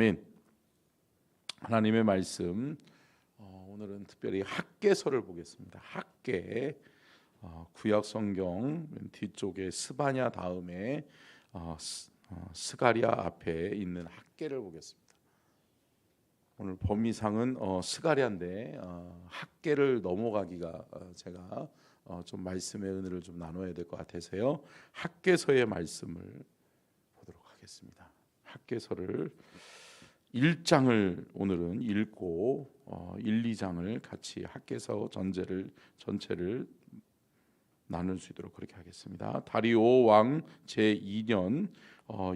아멘. 하나님의 말씀 오늘은 특별히 학개서를 보겠습니다. 학개 구약 성경 뒤쪽에 스바냐 다음에 스가랴 앞에 있는 학개를 보겠습니다. 오늘 범위상은 스가랴인데 학개를 넘어가기가 제가 좀 말씀의 은혜를 좀 나눠야 될 것 같아서요. 학개서의 말씀을 보도록 하겠습니다. 학개서를 1장을 오늘은 읽고 1, 2장을 같이 학개서 전체를 나눌 수 있도록 그렇게 하겠습니다. 다리오 왕 제2년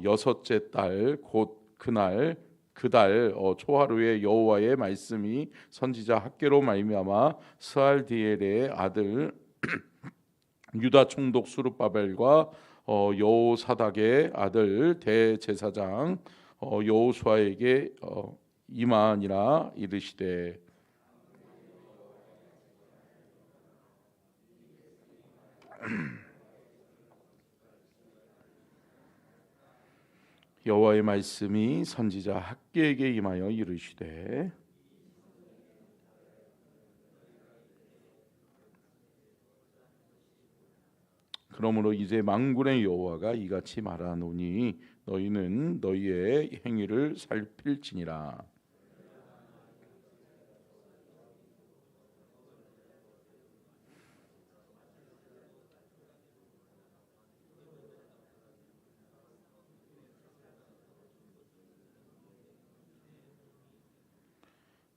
여섯째 달 곧 그달 초하루에 여호와의 말씀이 선지자 학개로 말미암아 스알디엘의 아들 유다 총독 수룹바벨과 여호사닥의 아들 대제사장 여호수아에게 임하니라. 이르시되 여호와의 말씀이 선지자 학개에게 임하여 이르시되 그러므로 이제 만군의 여호와가 이같이 말하노니 너희는 너희의 행위를 살필지니라.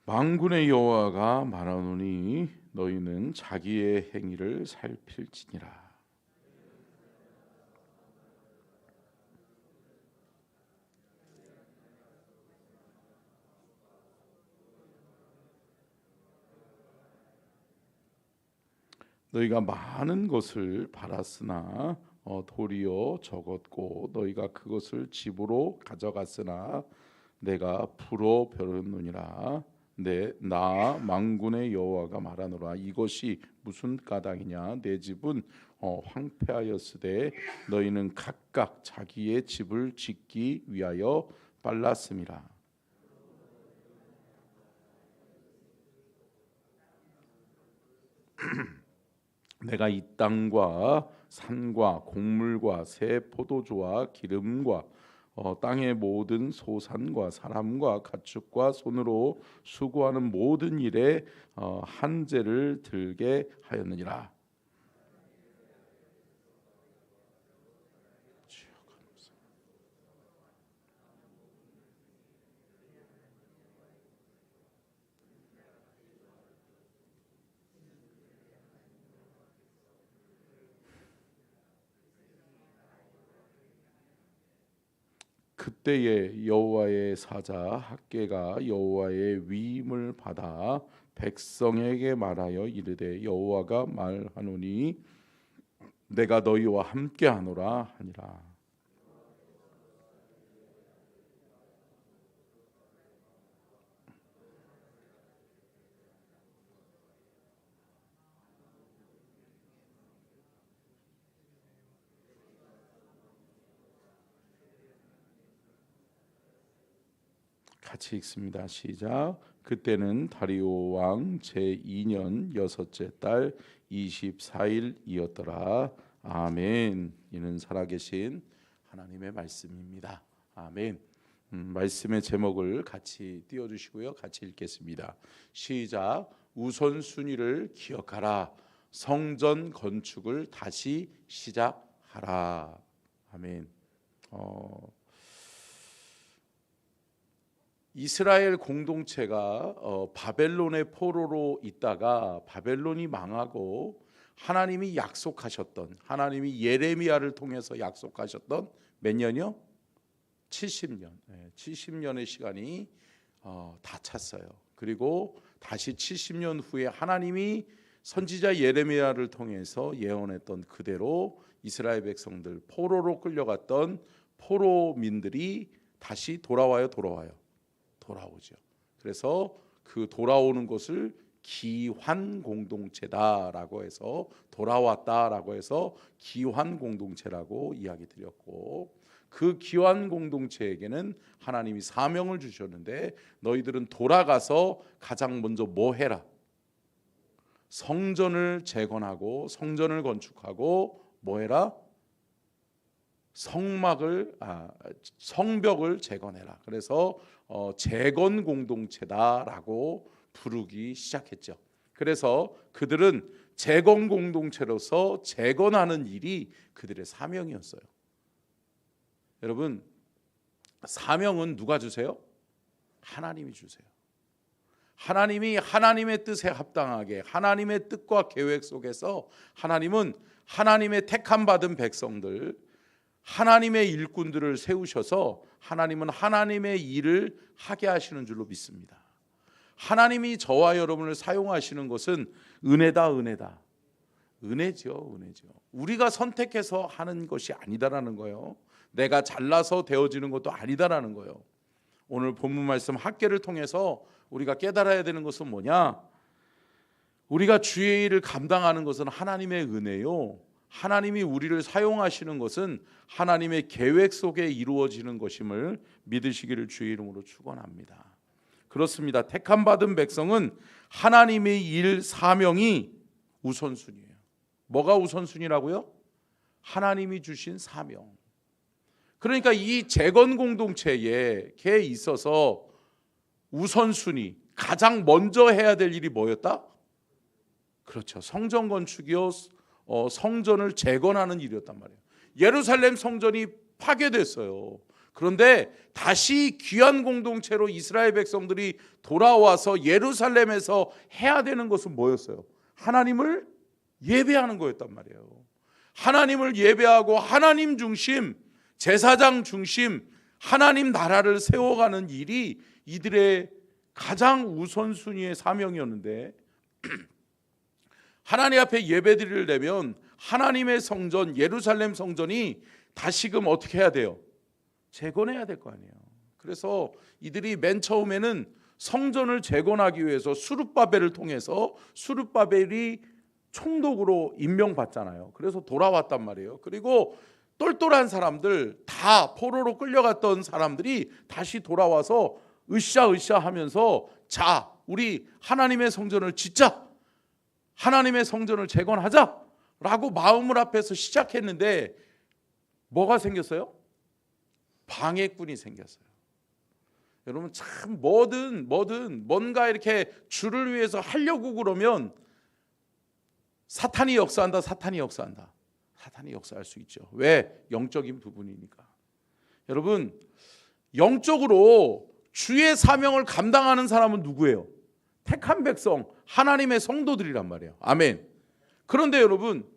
만군의 여호와가 말하노니 너희는 자기의 행위를 살필지니라. 너희가 많은 것을 바랐으나 도리어 적었고 너희가 그것을 집으로 가져갔으나 내가 불어 벼르느니라. 나 만군의 여호와가 말하노라. 이것이 무슨 까닭이냐? 내 집은 황폐하였으되 너희는 각각 자기의 집을 짓기 위하여 빨랐음이라. 내가 이 땅과 산과 곡물과 새 포도주와 기름과 땅의 모든 소산과 사람과 가축과 손으로 수고하는 모든 일에 한제를 들게 하였느니라. 그때에 여호와의 사자 학개가 여호와의 위임을 받아 백성에게 말하여 이르되 여호와가 말하노니 내가 너희와 함께하노라 하니라. 같이 읽습니다. 시작. 그때는 다리오 왕 제2년 여섯째 달 24일이었더라. 아멘. 이는 살아계신 하나님의 말씀입니다. 아멘. 말씀의 제목을 같이 띄워주시고요. 같이 읽겠습니다. 시작. 우선순위를 기억하라. 성전 건축을 다시 시작하라. 아멘. 이스라엘 공동체가 바벨론의 포로로 있다가 바벨론이 망하고 하나님이 약속하셨던, 하나님이 예레미야를 통해서 약속하셨던 몇 년이요? 70년. 70년의 시간이 다 찼어요. 그리고 다시 70년 후에 하나님이 선지자 예레미야를 통해서 예언했던 그대로 이스라엘 백성들, 포로로 끌려갔던 포로민들이 다시 돌아오죠. 그래서 그 돌아오는 것을 기환 공동체다라고 해서 돌아왔다라고 해서 기환 공동체라고 이야기 드렸고, 그 귀한 공동체에게는 하나님이 사명을 주셨는데 너희들은 돌아가서 가장 먼저 뭐 해라? 성전을 재건하고 성전을 건축하고 뭐 해라? 성벽을 재건해라. 그래서 재건 공동체다라고 부르기 시작했죠. 그래서 그들은 재건 공동체로서 재건하는 일이 그들의 사명이었어요. 여러분, 사명은 누가 주세요? 하나님이 주세요. 하나님이 하나님의 뜻에 합당하게 하나님의 뜻과 계획 속에서 하나님은 하나님의 택함 받은 백성들, 하나님의 일꾼들을 세우셔서 하나님은 하나님의 일을 하게 하시는 줄로 믿습니다. 하나님이 저와 여러분을 사용하시는 것은 은혜다. 은혜죠. 우리가 선택해서 하는 것이 아니다라는 거예요. 내가 잘나서 되어지는 것도 아니다라는 거예요. 오늘 본문 말씀 학계를 통해서 우리가 깨달아야 되는 것은 뭐냐? 우리가 주의 일을 감당하는 것은 하나님의 은혜요, 하나님이 우리를 사용하시는 것은 하나님의 계획 속에 이루어지는 것임을 믿으시기를 주의 이름으로 축원합니다. 그렇습니다. 택함 받은 백성은 하나님의 일 사명이 우선순위예요. 뭐가 우선순위라고요? 하나님이 주신 사명. 그러니까 이 재건 공동체에 있어서 우선순위, 가장 먼저 해야 될 일이 뭐였다? 그렇죠. 성전 건축이요, 성전을 재건하는 일이었단 말이에요. 예루살렘 성전이 파괴됐어요. 그런데 다시 귀한 공동체로 이스라엘 백성들이 돌아와서 예루살렘에서 해야 되는 것은 뭐였어요? 하나님을 예배하는 거였단 말이에요. 하나님을 예배하고 하나님 중심, 제사장 중심, 하나님 나라를 세워가는 일이 이들의 가장 우선순위의 사명이었는데 하나님 앞에 예배드리를 내면 하나님의 성전, 예루살렘 성전이 다시금 어떻게 해야 돼요? 재건해야 될 거 아니에요. 그래서 이들이 맨 처음에는 성전을 재건하기 위해서 수룹바벨을 통해서, 수룹바벨이 총독으로 임명받잖아요. 그래서 돌아왔단 말이에요. 그리고 똘똘한 사람들, 다 포로로 끌려갔던 사람들이 다시 돌아와서 으쌰으쌰 하면서, 자, 우리 하나님의 성전을 짓자, 하나님의 성전을 재건하자 라고 마음을 합해서 시작했는데 뭐가 생겼어요? 방해꾼이 생겼어요. 여러분, 참 뭐든 뭔가 이렇게 주를 위해서 하려고 그러면 사탄이 역사한다. 사탄이 역사할 수 있죠. 왜? 영적인 부분이니까. 여러분, 영적으로 주의 사명을 감당하는 사람은 누구예요? 택한 백성, 하나님의 성도들이란 말이에요. 아멘. 그런데 여러분,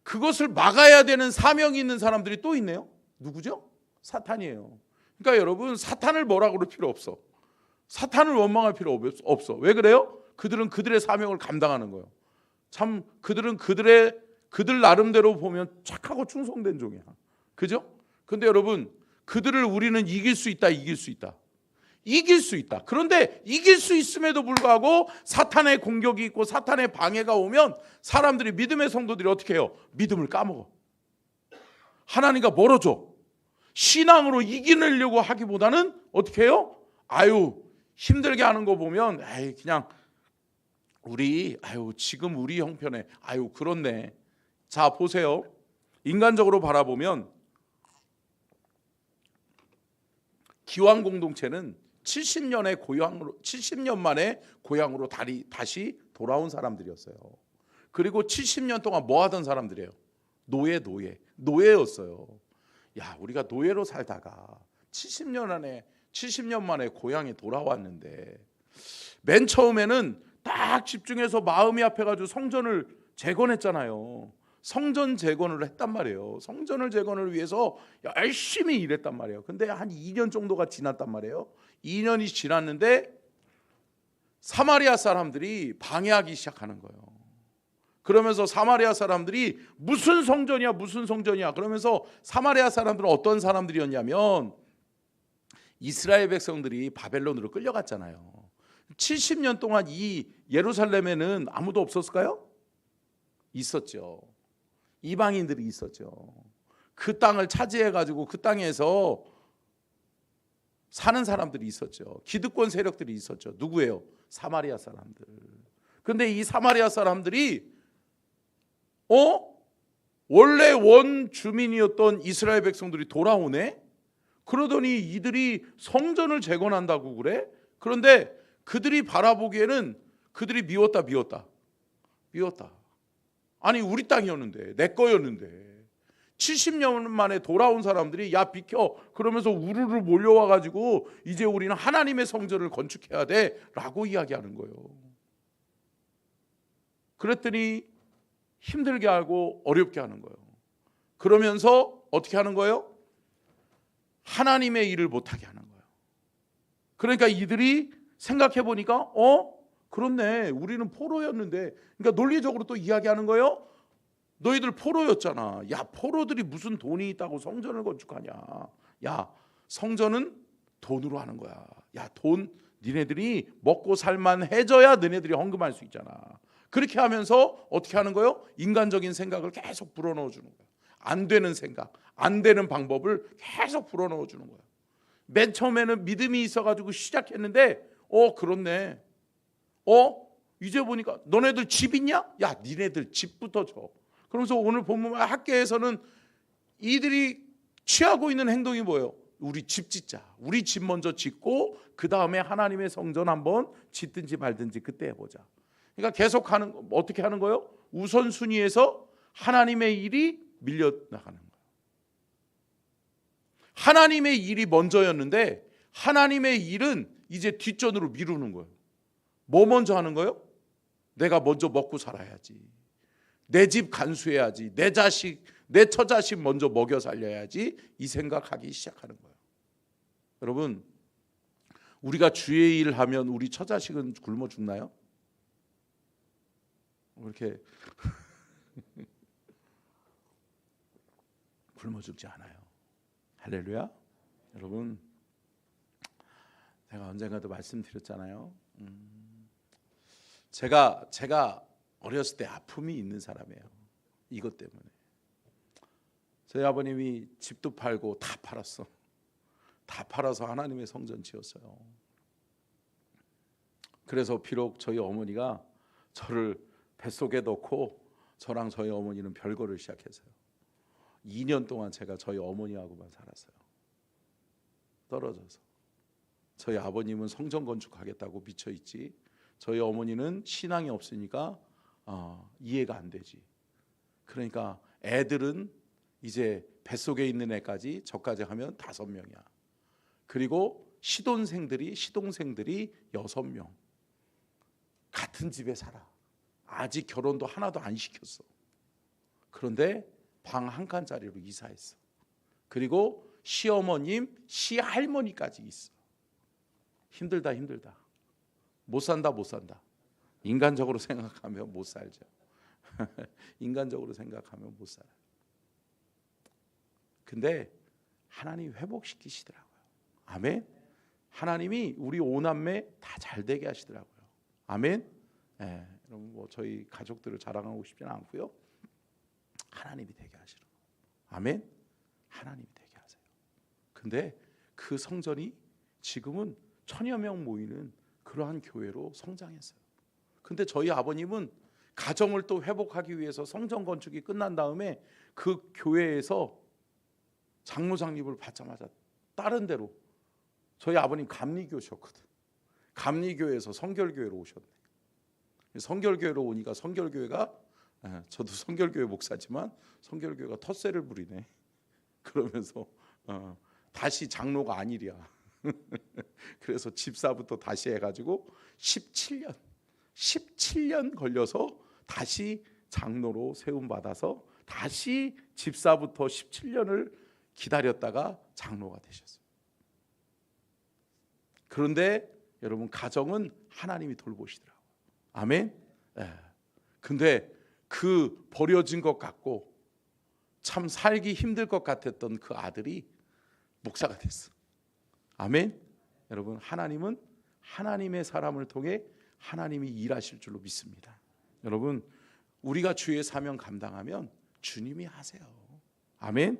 그것을 막아야 되는 사명이 있는 사람들이 또 있네요. 누구죠? 사탄이에요. 그러니까 여러분, 사탄을 뭐라 그럴 필요 없어. 사탄을 원망할 필요 없어. 왜 그래요? 그들은 그들의 사명을 감당하는 거예요. 참 그들은 그들 나름대로 보면 착하고 충성된 종이야. 그죠? 근데 여러분, 그들을 우리는 이길 수 있다. 그런데 이길 수 있음에도 불구하고 사탄의 공격이 있고 사탄의 방해가 오면 사람들이, 믿음의 성도들이 어떻게 해요? 믿음을 까먹어. 하나님과 멀어져. 신앙으로 이기려고 하기보다는 어떻게 해요? 힘들게 하는 거 보면 그냥 지금 우리 형편에 그렇네. 자, 보세요. 인간적으로 바라보면 기왕 공동체는 70년 만에 고향으로 다시 돌아온 사람들이었어요. 그리고 70년 동안 뭐 하던 사람들이에요? 노예였어요. 야, 우리가 노예로 살다가 70년 만에 고향에 돌아왔는데, 맨 처음에는 딱 집중해서 마음이 앞에가지고 성전을 재건했잖아요. 성전 재건을 했단 말이에요. 성전을 재건을 위해서 열심히 일했단 말이에요. 근데 한 2년 정도가 지났단 말이에요. 2년이 지났는데 사마리아 사람들이 방해하기 시작하는 거예요. 그러면서 사마리아 사람들이 무슨 성전이야 그러면서 사마리아 사람들은 어떤 사람들이었냐면 이스라엘 백성들이 바벨론으로 끌려갔잖아요. 70년 동안 이 예루살렘에는 아무도 없었을까요? 있었죠. 이방인들이 있었죠. 그 땅을 차지해 가지고 그 땅에서 사는 사람들이 있었죠. 기득권 세력들이 있었죠. 누구예요? 사마리아 사람들. 근데 이 사마리아 사람들이 원래 원 주민이었던 이스라엘 백성들이 돌아오네? 그러더니 이들이 성전을 재건한다고 그래? 그런데 그들이 바라보기에는 그들이 미웠다. 아니 우리 땅이었는데, 내 거였는데 70년 만에 돌아온 사람들이 야 비켜 그러면서 우르르 몰려와 가지고 이제 우리는 하나님의 성전을 건축해야 돼 라고 이야기하는 거예요. 그랬더니 힘들게 하고 어렵게 하는 거예요. 그러면서 어떻게 하는 거예요? 하나님의 일을 못하게 하는 거예요. 그러니까 이들이 생각해 보니까 그렇네, 우리는 포로였는데. 그러니까 논리적으로 또 이야기하는 거예요. 너희들 포로였잖아. 야, 포로들이 무슨 돈이 있다고 성전을 건축하냐. 야, 성전은 돈으로 하는 거야. 야, 돈 니네들이 먹고 살만해져야 너네들이 헌금할 수 있잖아. 그렇게 하면서 어떻게 하는 거예요? 인간적인 생각을 계속 불어넣어 주는 거야. 안 되는 생각, 안 되는 방법을 계속 불어넣어 주는 거야. 맨 처음에는 믿음이 있어가지고 시작했는데 그렇네. 이제 보니까 너네들 집 있냐? 야, 니네들 집부터 줘. 그러면서 오늘 본문 학교에서는 이들이 취하고 있는 행동이 뭐예요? 우리 집 짓자. 우리 집 먼저 짓고 그 다음에 하나님의 성전 한번 짓든지 말든지 그때 해보자. 그러니까 계속 어떻게 하는 거예요? 우선순위에서 하나님의 일이 밀려나가는 거예요. 하나님의 일이 먼저였는데 하나님의 일은 이제 뒷전으로 미루는 거예요. 뭐 먼저 하는 거예요? 내가 먼저 먹고 살아야지. 내 집 간수해야지. 내 자식, 내 처자식 먼저 먹여 살려야지. 이 생각하기 시작하는 거예요. 여러분, 우리가 주의 일을 하면 우리 처자식은 굶어 죽나요? 그렇게 굶어 죽지 않아요. 할렐루야. 여러분, 제가 언젠가도 말씀드렸잖아요. 제가 어렸을 때 아픔이 있는 사람이에요. 이것 때문에. 저희 아버님이 집도 팔고 다 팔았어. 다 팔아서 하나님의 성전 지었어요. 그래서 비록 저희 어머니가 저를 뱃속에 넣고 저랑 저희 어머니는 별거를 시작했어요. 2년 동안 제가 저희 어머니하고만 살았어요. 떨어져서. 저희 아버님은 성전 건축하겠다고 미쳐있지, 저희 어머니는 신앙이 없으니까 이해가 안 되지. 그러니까 애들은 이제 뱃속에 있는 애까지 저까지 하면 5명이야. 그리고 시동생들이 6명. 같은 집에 살아. 아직 결혼도 하나도 안 시켰어. 그런데 방 한 칸짜리로 이사했어. 그리고 시어머님, 시할머니까지 있어. 힘들다. 못 산다. 인간적으로 생각하면 못 살죠. 인간적으로 생각하면 못 살아요. 근데 하나님이 회복시키시더라고요. 아멘. 하나님이 우리 5남매 다 잘되게 하시더라고요. 아멘. 여러분, 뭐 저희 가족들을 자랑하고 싶지는 않고요. 하나님이 되게 하시는 거예요. 아멘. 하나님이 되게 하세요. 근데 그 성전이 지금은 1000여 명 모이는 그러한 교회로 성장했어요. 근데 저희 아버님은 가정을 또 회복하기 위해서 성전 건축이 끝난 다음에 그 교회에서 장로장립을 받자마자 다른 데로, 저희 아버님 감리교셨거든. 감리교회에서 성결교회로 오셨네. 성결교회로 오니까 성결교회가, 저도 성결교회 목사지만 성결교회가 텃세를 부리네. 그러면서 다시 장로가 아니랴. 그래서 집사부터 다시 해가지고 17년 걸려서 다시 장로로 세움받아서 다시 집사부터 17년을 기다렸다가 장로가 되셨어요. 그런데 여러분, 가정은 하나님이 돌보시더라고요. 아멘. 근데 그 버려진 것 같고 참 살기 힘들 것 같았던 그 아들이 목사가 됐어. 아멘. 여러분, 하나님은 하나님의 사람을 통해 하나님이 일하실 줄로 믿습니다. 여러분, 우리가 주의 사명 감당하면 주님이 하세요. 아멘.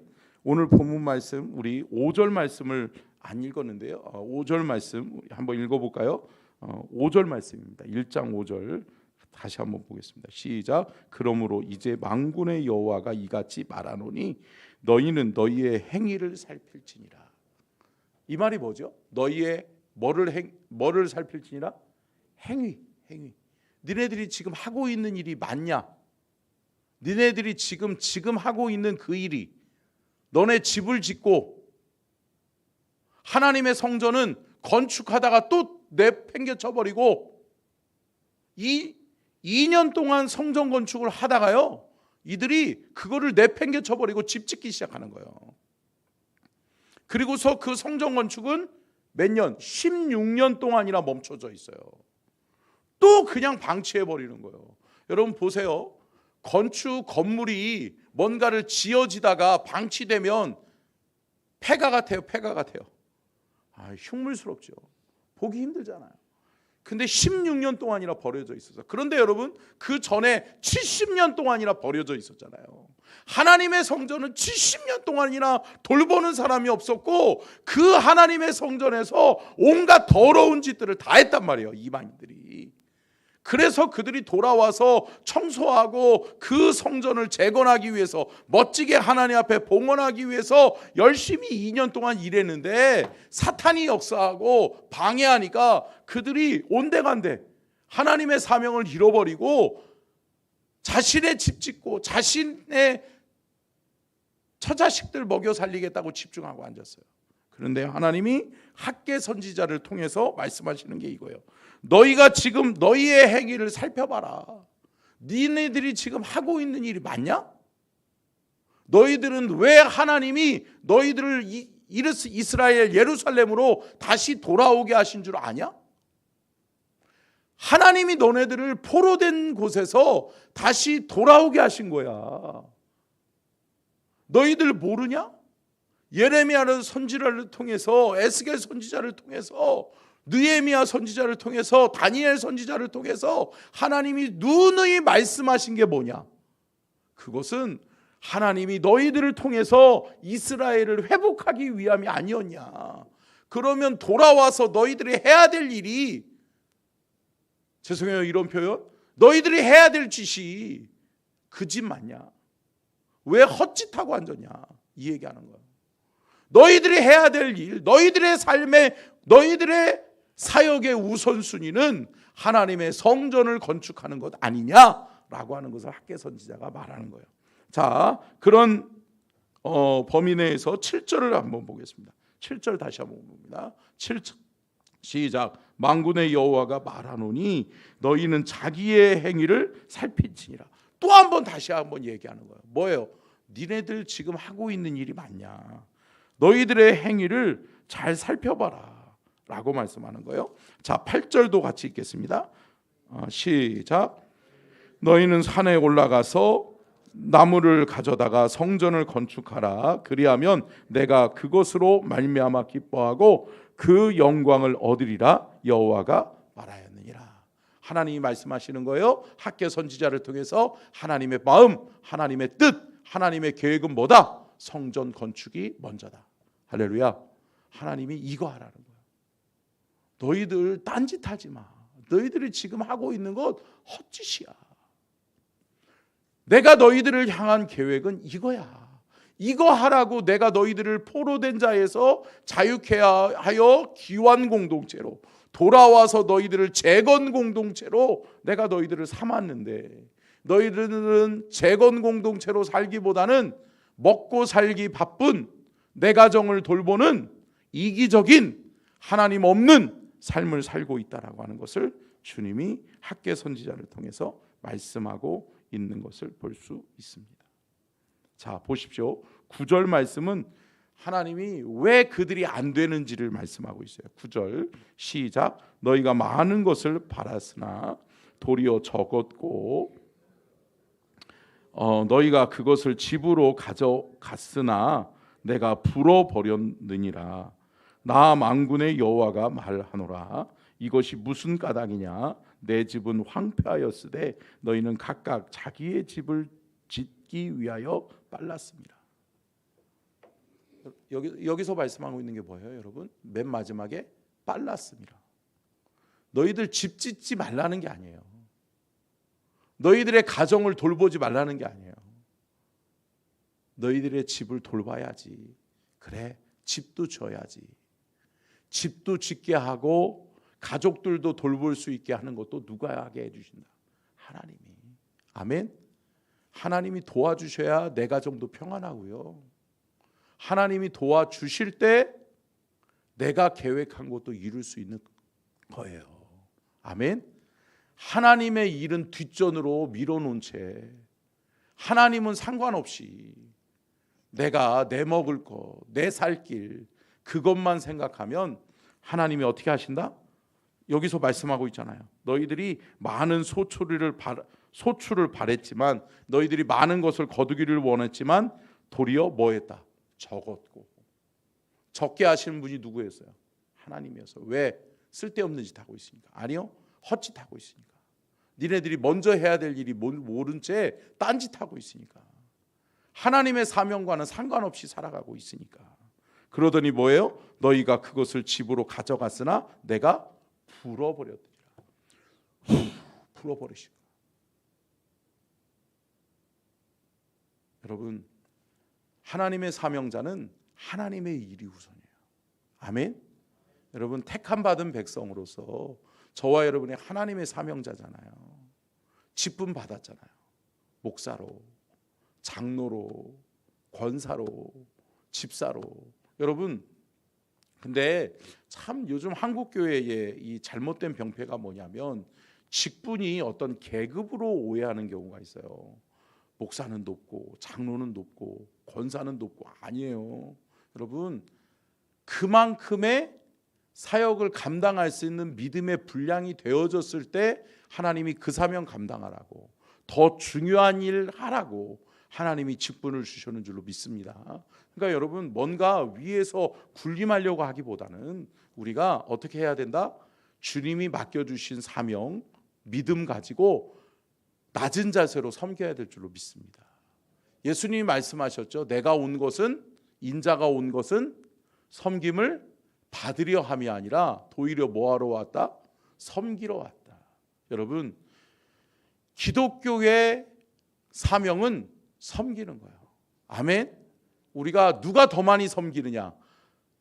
오늘 본문 말씀 우리 5절 말씀을 안 읽었는데요. 5절 말씀 한번 읽어볼까요? 5절 말씀입니다. 1장 5절 다시 한번 보겠습니다. 시작. 그러므로 이제 만군의 여호와가 이같이 말하노니 너희는 너희의 행위를 살필지니라. 이 말이 뭐죠? 너희의 뭐를 살필지니라? 행위. 니네들이 지금 하고 있는 일이 맞냐? 니네들이 지금 하고 있는 그 일이 너네 집을 짓고 하나님의 성전은 건축하다가 또 내팽개쳐 버리고 2년 동안 성전 건축을 하다가요, 이들이 그거를 내팽개쳐 버리고 집 짓기 시작하는 거예요. 그리고서 그 성전 건축은 몇 년? 16년 동안이나 멈춰져 있어요. 또 그냥 방치해 버리는 거예요. 여러분 보세요. 건물이 뭔가를 지어지다가 방치되면 폐가 같아요. 흉물스럽죠. 보기 힘들잖아요. 근데 16년 동안이나 버려져 있었어요. 그런데 여러분, 그 전에 70년 동안이나 버려져 있었잖아요. 하나님의 성전은 70년 동안이나 돌보는 사람이 없었고, 그 하나님의 성전에서 온갖 더러운 짓들을 다 했단 말이에요, 이방인들이. 그래서 그들이 돌아와서 청소하고 그 성전을 재건하기 위해서, 멋지게 하나님 앞에 봉헌하기 위해서 열심히 2년 동안 일했는데, 사탄이 역사하고 방해하니까 그들이 온데간데 하나님의 사명을 잃어버리고 자신의 집 짓고 자신의 처자식들 먹여 살리겠다고 집중하고 앉았어요. 그런데 하나님이 학개 선지자를 통해서 말씀하시는 게 이거예요. 너희가 지금 너희의 행위를 살펴봐라. 니네들이 지금 하고 있는 일이 맞냐? 너희들은 왜 하나님이 너희들을 이스라엘 예루살렘으로 다시 돌아오게 하신 줄 아냐? 하나님이 너네들을 포로된 곳에서 다시 돌아오게 하신 거야. 너희들 모르냐? 예레미야를 선지자를 통해서, 에스겔 선지자를 통해서, 느헤미야 선지자를 통해서, 다니엘 선지자를 통해서 하나님이 누누이 말씀하신 게 뭐냐? 그것은 하나님이 너희들을 통해서 이스라엘을 회복하기 위함이 아니었냐? 그러면 돌아와서 너희들이 해야 될 일이, 죄송해요 이런 표현, 너희들이 해야 될 짓이 그 집 맞냐? 왜 헛짓하고 앉았냐? 이 얘기하는 거예요. 너희들이 해야 될 일, 너희들의 삶의, 너희들의 사역의 우선순위는 하나님의 성전을 건축하는 것 아니냐라고 하는 것을 학개 선지자가 말하는 거예요. 자, 그런 범위 내에서 7절을 한번 보겠습니다. 7절 다시 한번 봅니다. 7절 시작. 만군의 여호와가 말하노니 너희는 자기의 행위를 살필지니라. 또 한번 다시 한번 얘기하는 거예요. 뭐예요? 니네들 지금 하고 있는 일이 맞냐? 너희들의 행위를 잘 살펴봐라 라고 말씀하는 거예요. 자, 8절도 같이 읽겠습니다. 시작. 너희는 산에 올라가서 나무를 가져다가 성전을 건축하라. 그리하면 내가 그것으로 말미암아 기뻐하고 그 영광을 얻으리라 여호와가 말하였느니라. 하나님이 말씀하시는 거예요. 학개 선지자를 통해서 하나님의 마음, 하나님의 뜻, 하나님의 계획은 뭐다? 성전 건축이 먼저다. 할렐루야. 하나님이 이거 하라는 거예요. 너희들 딴짓하지 마. 너희들이 지금 하고 있는 것 헛짓이야. 내가 너희들을 향한 계획은 이거야. 이거 하라고 내가 너희들을 포로된 자에서 자유케 하여 귀환 공동체로 돌아와서 너희들을 재건 공동체로 내가 너희들을 삼았는데, 너희들은 재건 공동체로 살기보다는 먹고 살기 바쁜 내 가정을 돌보는 이기적인 하나님 없는 삶을 살고 있다라고 하는 것을 주님이 학개 선지자를 통해서 말씀하고 있는 것을 볼 수 있습니다. 자, 보십시오. 9절 말씀은 하나님이 왜 그들이 안 되는지를 말씀하고 있어요. 9절 시작. 너희가 많은 것을 바랐으나 도리어 적었고 너희가 그것을 집으로 가져갔으나 내가 불어버렸느니라. 나 만군의 여호와가 말하노라. 이것이 무슨 까닭이냐? 내 집은 황폐하였으되 너희는 각각 자기의 집을 짓기 위하여 빨랐습니다. 여기서 말씀하고 있는 게 뭐예요, 여러분? 맨 마지막에 빨랐습니다. 너희들 집 짓지 말라는 게 아니에요. 너희들의 가정을 돌보지 말라는 게 아니에요. 너희들의 집을 돌봐야지. 그래, 집도 져야지. 집도 짓게 하고 가족들도 돌볼 수 있게 하는 것도 누가 하게 해주신다? 하나님이. 아멘. 하나님이 도와주셔야 내 가정도 평안하고요. 하나님이 도와주실 때 내가 계획한 것도 이룰 수 있는 거예요. 아멘. 하나님의 일은 뒷전으로 밀어놓은 채 하나님은 상관없이 내가 내 먹을 거, 내 살 길 그것만 생각하면 하나님이 어떻게 하신다? 여기서 말씀하고 있잖아요. 너희들이 많은 소출을 바랬지만, 너희들이 많은 것을 거두기를 원했지만 도리어 뭐했다? 적었고. 적게 하시는 분이 누구였어요? 하나님이었어요. 왜? 쓸데없는 짓 하고 있으니까. 아니요, 헛짓 하고 있으니까. 니네들이 먼저 해야 될 일이 모른 채 딴짓 하고 있으니까. 하나님의 사명과는 상관없이 살아가고 있으니까. 그러더니 뭐예요? 너희가 그것을 집으로 가져갔으나 내가 불어버렸더라. 불어버리시고. 여러분, 하나님의 사명자는 하나님의 일이 우선이에요. 아멘. 여러분, 택함 받은 백성으로서 저와 여러분이 하나님의 사명자잖아요. 직분 받았잖아요. 목사로, 장로로, 권사로, 집사로. 여러분, 근데 참 요즘 한국 교회의 이 잘못된 병폐가 뭐냐면 직분이 어떤 계급으로 오해하는 경우가 있어요. 목사는 높고 장로는 높고 권사는 높고. 아니에요. 여러분, 그만큼의 사역을 감당할 수 있는 믿음의 분량이 되어졌을 때 하나님이 그 사명 감당하라고, 더 중요한 일 하라고 하나님이 직분을 주시는 줄로 믿습니다. 그러니까 여러분, 뭔가 위에서 군림하려고 하기보다는 우리가 어떻게 해야 된다? 주님이 맡겨주신 사명, 믿음 가지고 낮은 자세로 섬겨야 될 줄로 믿습니다. 예수님이 말씀하셨죠. 내가 온 것은, 인자가 온 것은 섬김을 받으려 함이 아니라 도리어 뭐하러 왔다? 섬기러 왔다. 여러분, 기독교의 사명은 섬기는 거예요. 아멘. 우리가 누가 더 많이 섬기느냐?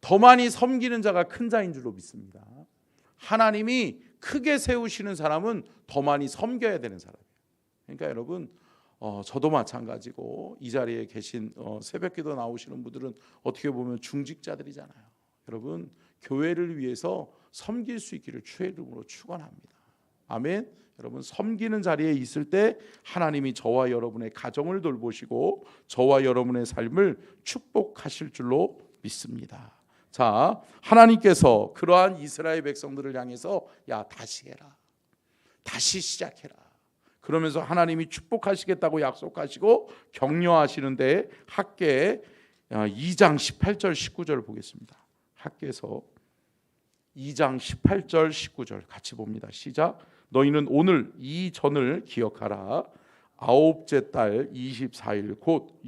더 많이 섬기는 자가 큰 자인 줄로 믿습니다. 하나님이 크게 세우시는 사람은 더 많이 섬겨야 되는 사람이에요. 그러니까 여러분, 저도 마찬가지고 이 자리에 계신 새벽기도 나오시는 분들은 어떻게 보면 중직자들이잖아요. 여러분, 교회를 위해서 섬길 수 있기를 주의 이름으로 축원합니다. 아멘. 여러분, 섬기는 자리에 있을 때 하나님이 저와 여러분의 가정을 돌보시고 저와 여러분의 삶을 축복하실 줄로 믿습니다. 자, 하나님께서 그러한 이스라엘 백성들을 향해서 야, 다시 해라, 다시 시작해라, 그러면서 하나님이 축복하시겠다고 약속하시고 격려하시는데, 학궤 2장 18절 19절 보겠습니다. 학궤에서 2장 18절 19절 같이 봅니다. 시작. 너희는 오늘 이 전을 기억하라. 아홉째 달 24일 곧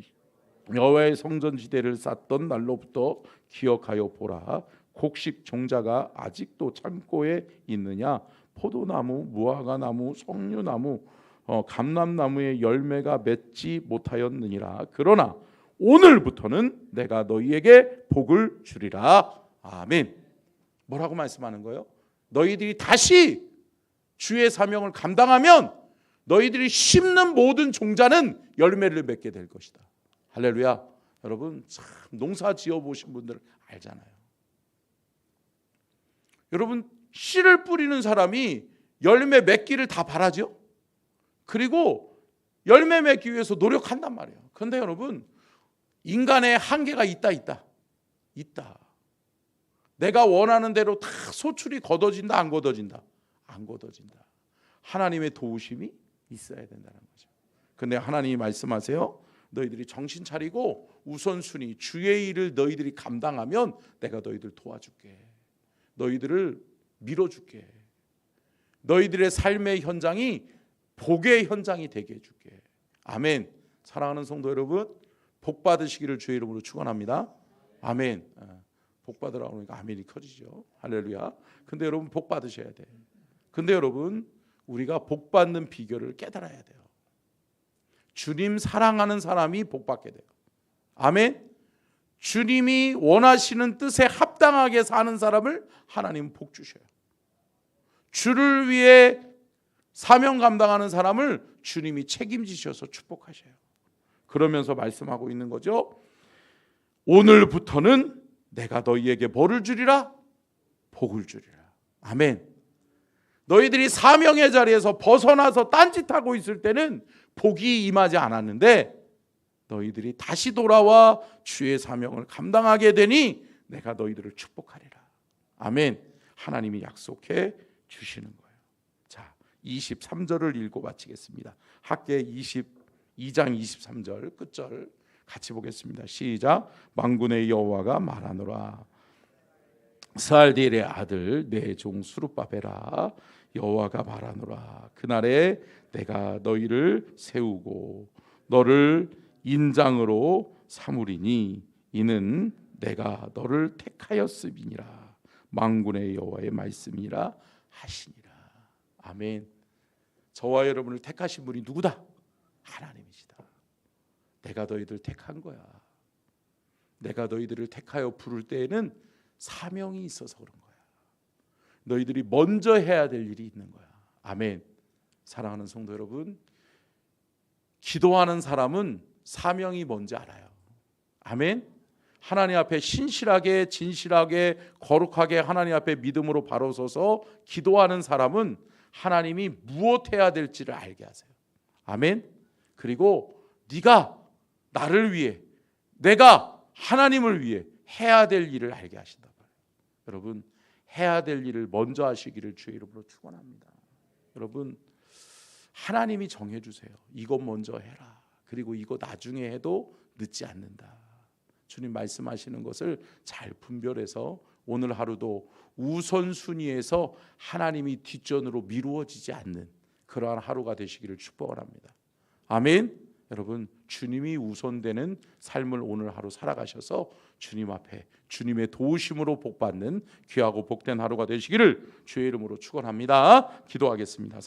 여호와의 성전지대를 쌓던 날로부터 기억하여 보라. 곡식 종자가 아직도 창고에 있느냐? 포도나무, 무화과나무, 석류나무, 감람나무의 열매가 맺지 못하였느니라. 그러나 오늘부터는 내가 너희에게 복을 주리라. 아멘. 뭐라고 말씀하는 거예요? 너희들이 다시 주의 사명을 감당하면 너희들이 심는 모든 종자는 열매를 맺게 될 것이다. 할렐루야. 여러분, 참 농사 지어보신 분들 알잖아요. 여러분, 씨를 뿌리는 사람이 열매 맺기를 다 바라죠. 그리고 열매 맺기 위해서 노력한단 말이에요. 그런데 여러분, 인간의 한계가 있다. 내가 원하는 대로 다 소출이 걷어진다, 안 걷어진다? 안 걷어진다. 하나님의 도우심이 있어야 된다는 거죠. 근데 하나님이 말씀하세요. 너희들이 정신 차리고 우선순위 주의 일을 너희들이 감당하면 내가 너희들 도와줄게. 너희들을 밀어줄게. 너희들의 삶의 현장이 복의 현장이 되게 해줄게. 아멘. 사랑하는 성도 여러분, 복 받으시기를 주의 이름으로 축원합니다. 아멘. 복 받으라고 하니까 아멘이 커지죠. 할렐루야. 근데 여러분 복 받으셔야 돼. 근데 여러분 우리가 복 받는 비결을 깨달아야 돼요. 주님 사랑하는 사람이 복 받게 돼요. 아멘. 주님이 원하시는 뜻에 합당하게 사는 사람을 하나님은 복 주셔요. 주를 위해 사명 감당하는 사람을 주님이 책임지셔서 축복하셔요. 그러면서 말씀하고 있는 거죠. 오늘부터는 내가 너희에게 뭐를 주리라? 복을 주리라. 아멘. 너희들이 사명의 자리에서 벗어나서 딴짓하고 있을 때는 복이 임하지 않았는데 너희들이 다시 돌아와 주의 사명을 감당하게 되니 내가 너희들을 축복하리라. 아멘. 하나님이 약속해 주시는 거예요. 자, 23절을 읽고 마치겠습니다. 학개 22장 23절 끝절 같이 보겠습니다. 시작. 만군의 여호와가 말하노라. 스알디엘의 아들 내 종 스룹바벨아, 여호와가 말하노라. 그날에 내가 너희를 세우고 너를 인장으로 삼으리니 이는 내가 너를 택하였음이니라. 만군의 여호와의 말씀이라 하시니라. 아멘. 저와 여러분을 택하신 분이 누구다? 하나님이시다. 내가 너희들 택한 거야. 내가 너희들을 택하여 부를 때에는 사명이 있어서 그런 거야. 너희들이 먼저 해야 될 일이 있는 거야. 아멘. 사랑하는 성도 여러분, 기도하는 사람은 사명이 뭔지 알아요. 아멘. 하나님 앞에 신실하게 진실하게 거룩하게 하나님 앞에 믿음으로 바로 서서 기도하는 사람은 하나님이 무엇 해야 될지를 알게 하세요. 아멘. 그리고 네가 나를 위해, 내가 하나님을 위해 해야 될 일을 알게 하신다. 여러분, 해야 될 일을 먼저 하시기를 주의 이름으로 축원합니다. 여러분, 하나님이 정해주세요. 이것 먼저 해라. 그리고 이거 나중에 해도 늦지 않는다. 주님 말씀하시는 것을 잘 분별해서 오늘 하루도 우선순위에서 하나님이 뒷전으로 미루어지지 않는 그러한 하루가 되시기를 축복을 합니다. 아멘. 여러분, 주님이 우선되는 삶을 오늘 하루 살아가셔서 주님 앞에 주님의 도우심으로 복받는 귀하고 복된 하루가 되시기를 주의 이름으로 축원합니다. 기도하겠습니다.